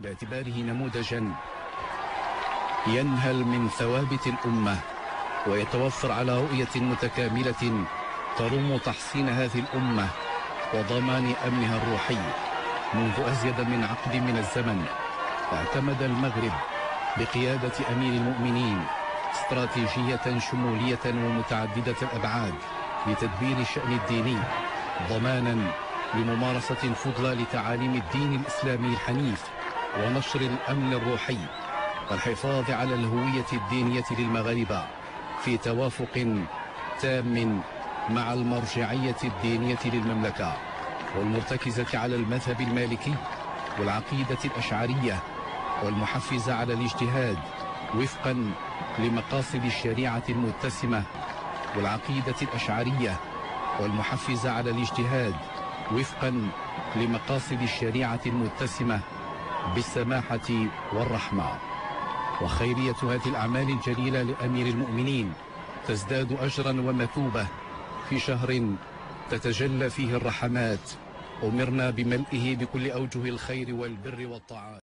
باعتباره نموذجا ينهل من ثوابت الأمة ويتوفر على رؤية متكاملة تروم تحصين هذه الأمة وضمان أمنها الروحي. منذ أزيد من عقد من الزمن اعتمد المغرب بقيادة أمير المؤمنين استراتيجية شمولية ومتعددة الأبعاد لتدبير الشأن الديني، ضمانا لممارسة فضلى لتعاليم الدين الإسلامي الحنيف ونشر الأمن الروحي والحفاظ على الهوية الدينية للمغاربة في توافق تام مع المرجعية الدينية للمملكة والمرتكزة على المذهب المالكي والعقيدة الأشعرية والمحفزة على الاجتهاد وفقا لمقاصد الشريعة المتسمة والعقيدة الأشعرية والمحفزة على الاجتهاد وفقا لمقاصد الشريعة المتسمة بالسماحة والرحمة. وخيرية هذه الأعمال الجليلة لأمير المؤمنين تزداد أجرا ومثوبة في شهر تتجلى فيه الرحمات، أمرنا بملئه بكل أوجه الخير والبر والطاعات.